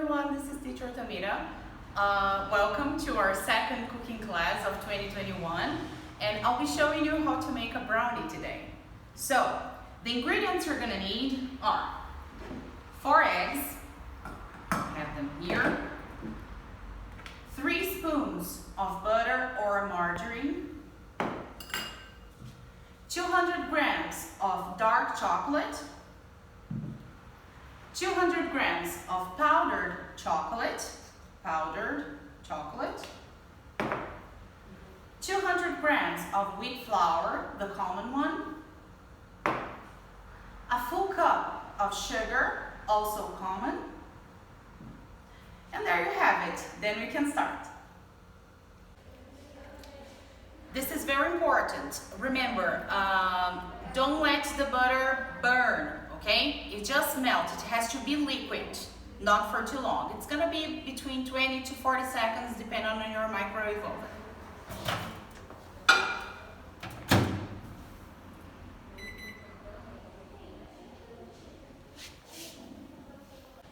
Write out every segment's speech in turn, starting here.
everyone, this is Teacher Tamira. Welcome to our second cooking class of 2021, and I'll be showing you how to make a brownie today. So, the ingredients you're gonna need are 4 eggs, I have them here, 3 spoons of butter or margarine, 200 grams of dark chocolate, 200 grams of powdered chocolate, 200 grams of wheat flour, the common one, a full cup of sugar, also common, and there you have it. Then we can start. This is very important. Remember, don't let the butter burn. Okay, it just melts. It has to be liquid, not for too long. It's gonna be between 20 to 40 seconds, depending on your microwave oven.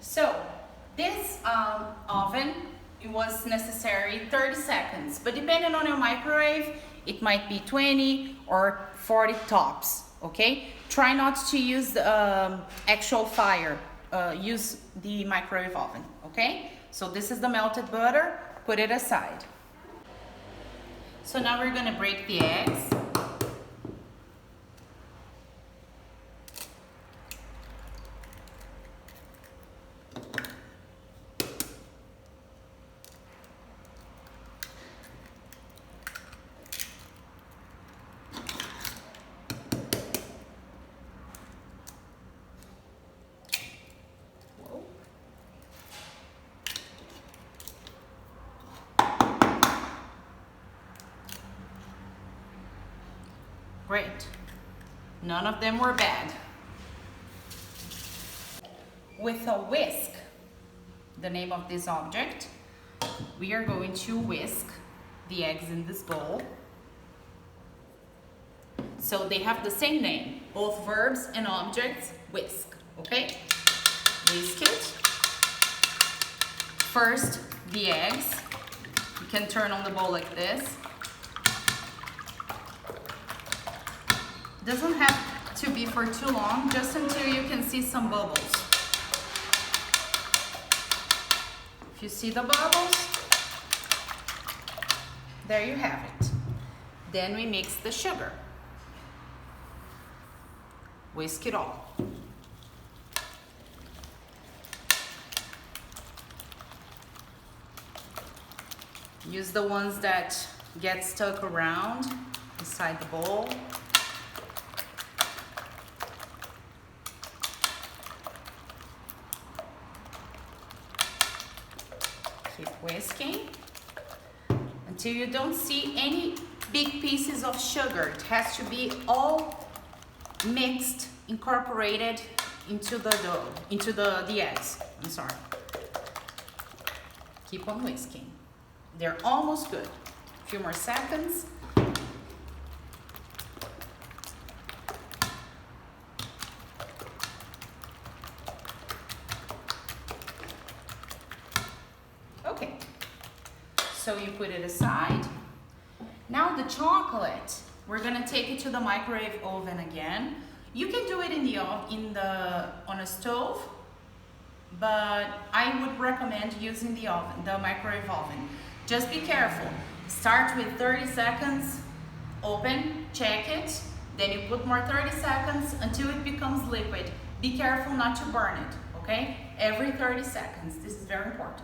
So this oven, it was necessary 30 seconds, but depending on your microwave, it might be 20 or 40 tops. Okay, try not to use the actual fire, use the microwave oven. Okay, so this is the melted butter, put it aside. So now we're gonna break the eggs. Great. None of them were bad. With a whisk, the name of this object, we are going to whisk the eggs in this bowl. So they have the same name, both verbs and objects, whisk, okay? Whisk it. First, the eggs. You can turn on the bowl like this. Doesn't have to be for too long, just until you can see some bubbles. If you see the bubbles, there you have it. Then we mix the sugar. Whisk it all. Use the ones that get stuck around inside the bowl. Keep whisking until you don't see any big pieces of sugar. It has to be all mixed, incorporated into the dough, into the eggs. I'm sorry. Keep on whisking. They're almost good. A few more seconds. Okay, so you put it aside. Now the chocolate, we're gonna take it to the microwave oven again. You can do it on a stove, but I would recommend using the oven, the microwave oven. Just be careful. Start with 30 seconds, open, check it, then you put more 30 seconds until it becomes liquid. Be careful not to burn it, okay? Every 30 seconds, this is very important.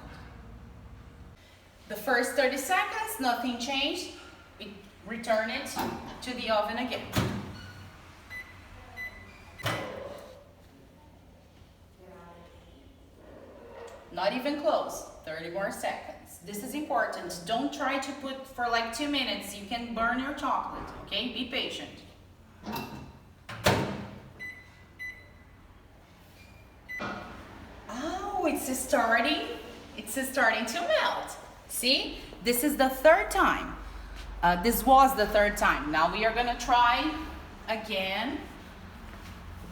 The first 30 seconds, nothing changed. We return it to the oven again. Not even close, 30 more seconds. This is important. Don't try to put for like 2 minutes. You can burn your chocolate, okay? Be patient. Oh, it's starting to melt. See, this is the third time. This was the third time. Now we are gonna try again.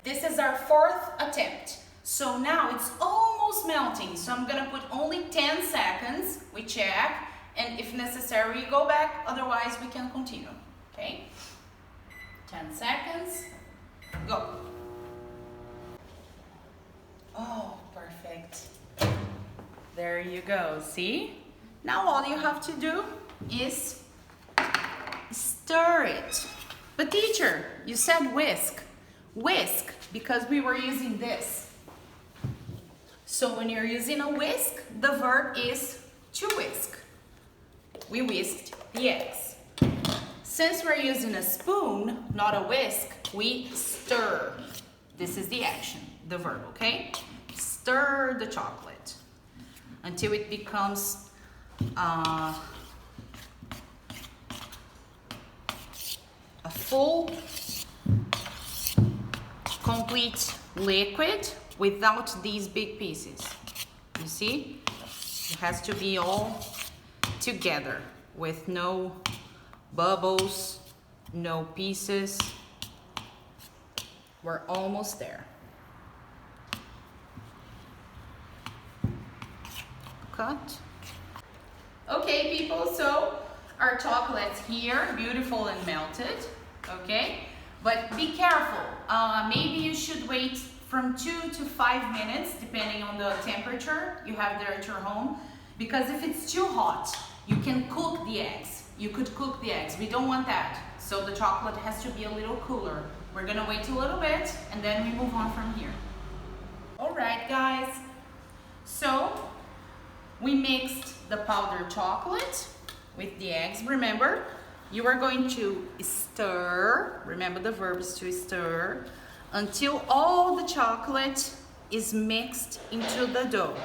This is our 4th attempt. So now it's almost almost melting, so I'm gonna put only 10 seconds. We check, and if necessary, we go back, otherwise we can continue, okay? 10 seconds, go. Oh, perfect. There you go, see? Now all you have to do is stir it. But teacher, you said whisk. Whisk, because we were using this. So when you're using a whisk, the verb is to whisk. We whisked the eggs. Since we're using a spoon, not a whisk, we stir. This is the action, the verb, okay? Stir the chocolate until it becomes a full, complete liquid without these big pieces. You see? It has to be all together with no bubbles, no pieces. We're almost there. Cut. Okay, people, so our chocolate's here, beautiful and melted, okay? But be careful. Maybe you should wait from 2 to 5 minutes, depending on the temperature you have there at your home. Because if it's too hot, you can cook the eggs. You could cook the eggs. We don't want that. So the chocolate has to be a little cooler. We're gonna wait a little bit and then we move on from here. All right, guys. So we mixed the powdered chocolate with the eggs. Remember, you are going to stir. Remember the verb is to stir until all the chocolate is mixed into the dough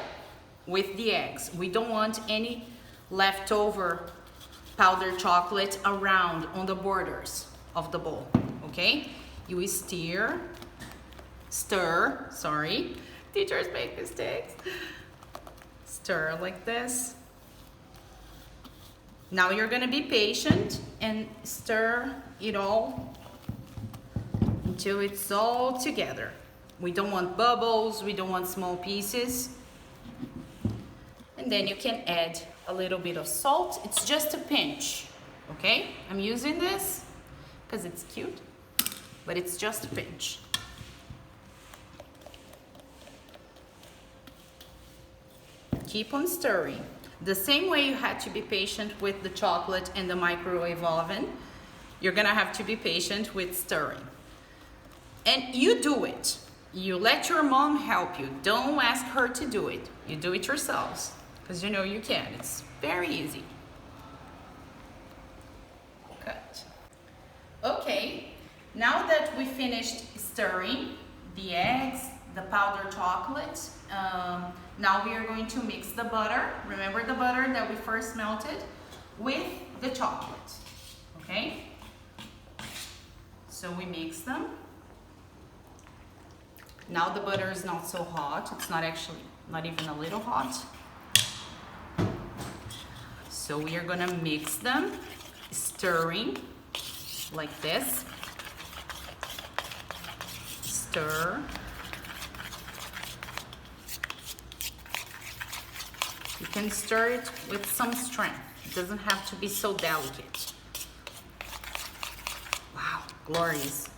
with the eggs. We don't want any leftover powdered chocolate around on the borders of the bowl, okay? You stir, sorry. Teachers make mistakes. Stir like this. Now you're gonna be patient and stir it all until it's all together. We don't want bubbles, we don't want small pieces. And then you can add a little bit of salt. It's just a pinch, okay? I'm using this because it's cute, but it's just a pinch. Keep on stirring. The same way you had to be patient with the chocolate in the microwave oven, you're gonna have to be patient with stirring. And you do it. You let your mom help you. Don't ask her to do it. You do it yourselves, because you know you can. It's very easy. Cut. Okay, now that we finished stirring the eggs, the powdered chocolate, now we are going to mix the butter. Remember the butter that we first melted with the chocolate, okay? So we mix them. Now the butter is not so hot. It's not actually, not even a little hot. So we are gonna mix them, stirring like this. Stir. You can stir it with some strength. It doesn't have to be so delicate. Wow, glorious.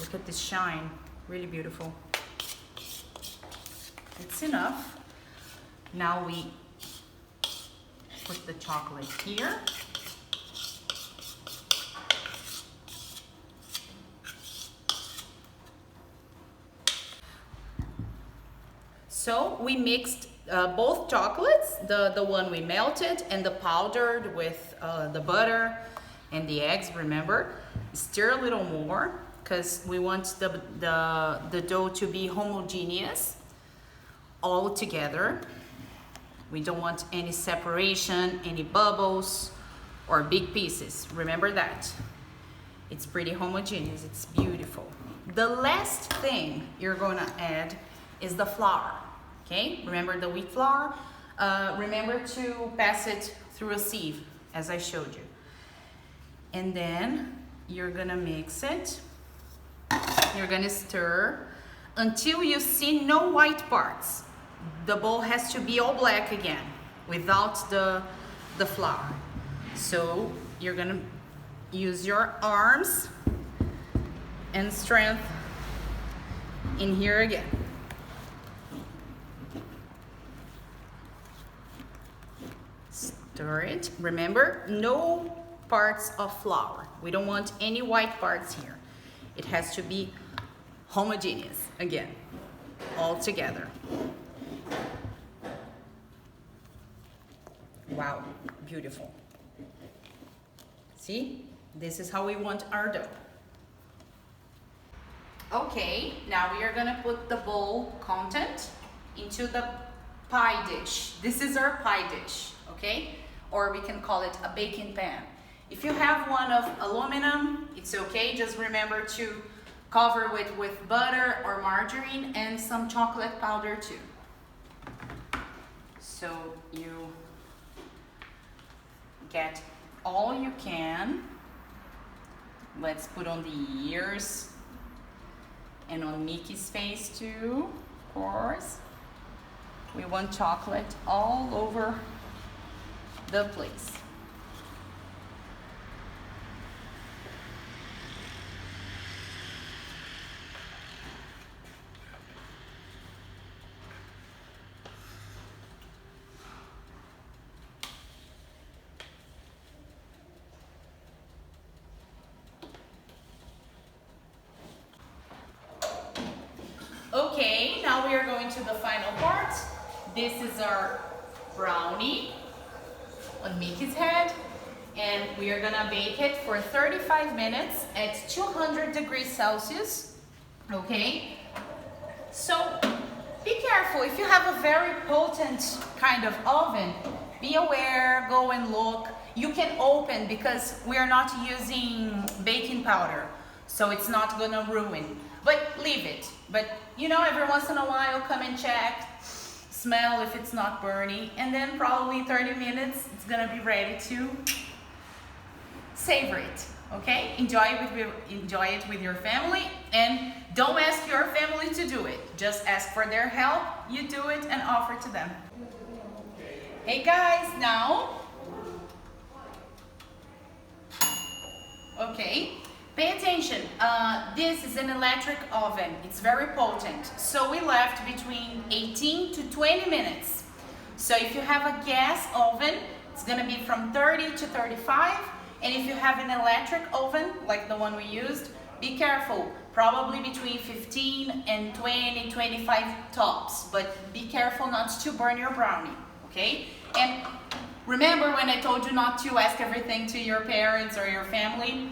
Look at this shine, really beautiful. It's enough. Now we put the chocolate here. So we mixed both chocolates, the one we melted and the powdered with the butter and the eggs, remember? Stir a little more because we want the dough to be homogeneous all together. We don't want any separation, any bubbles or big pieces. Remember that. It's pretty homogeneous, it's beautiful. The last thing you're gonna add is the flour. Okay, remember the wheat flour? Remember to pass it through a sieve, as I showed you. And then you're gonna mix it. You're gonna stir until you see no white parts. the bowl has to be all black again, without the flour. So you're gonna use your arms and strength in here again. Stir it. Remember, no parts of flour. We don't want any white parts here. It has to be homogeneous again, all together. Wow, beautiful. See, this is how we want our dough. Okay, now we are gonna put the bowl content into the pie dish. This is our pie dish, okay? Or we can call it a baking pan. If you have one of aluminum, it's okay. Just remember to cover it with butter or margarine and some chocolate powder too. So you get all you can. Let's put on the ears and on Mickey's face too, of course. We want chocolate all over the place. Okay, now we are going to the final part. This is our brownie on Mickey's head, and we are gonna bake it for 35 minutes at 200 degrees Celsius, okay? So be careful, if you have a very potent kind of oven, be aware, go and look. You can open because we are not using baking powder, so it's not gonna ruin. But leave it. But you know, every once in a while, come and check, smell if it's not burning, and then probably 30 minutes, it's gonna be ready to savor it. Okay? Enjoy it with your family, and don't ask your family to do it. Just ask for their help. You do it and offer to them. Hey guys, now. Okay. Pay attention, this is an electric oven. It's very potent. So we left between 18 to 20 minutes. So if you have a gas oven, it's gonna be from 30 to 35. And if you have an electric oven, like the one we used, be careful. Probably between 15 and 20, 25 tops. But be careful not to burn your brownie, okay? And remember when I told you not to ask everything to your parents or your family?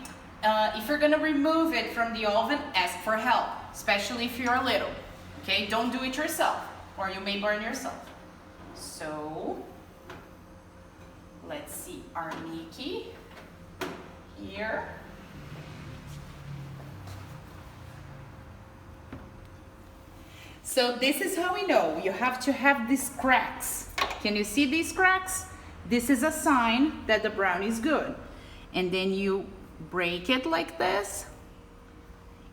If you're gonna remove it from the oven, ask for help, especially if you're little, okay? Don't do it yourself, or you may burn yourself. So, let's see our Mickey here. So this is how we know. You have to have these cracks. Can you see these cracks? This is a sign that the brownie is good. And then you break it like this.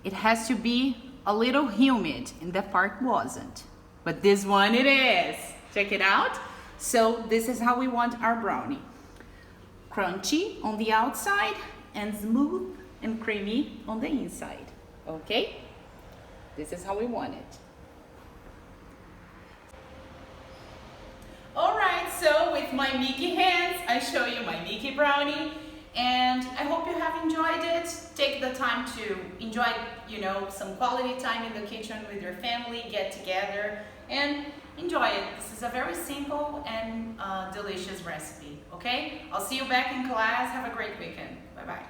It has to be a little humid, and that part wasn't. But this one it is. Check it out. So this is how we want our brownie. Crunchy on the outside and smooth and creamy on the inside. Okay? This is how we want it. Alright, so with my Mickey hands, I show you my Mickey brownie. And I hope you have enjoyed it. Take the time to enjoy, you know, some quality time in the kitchen with your family, get together and enjoy it. This is a very simple and delicious recipe, okay? I'll see you back in class. Have a great weekend. Bye-bye.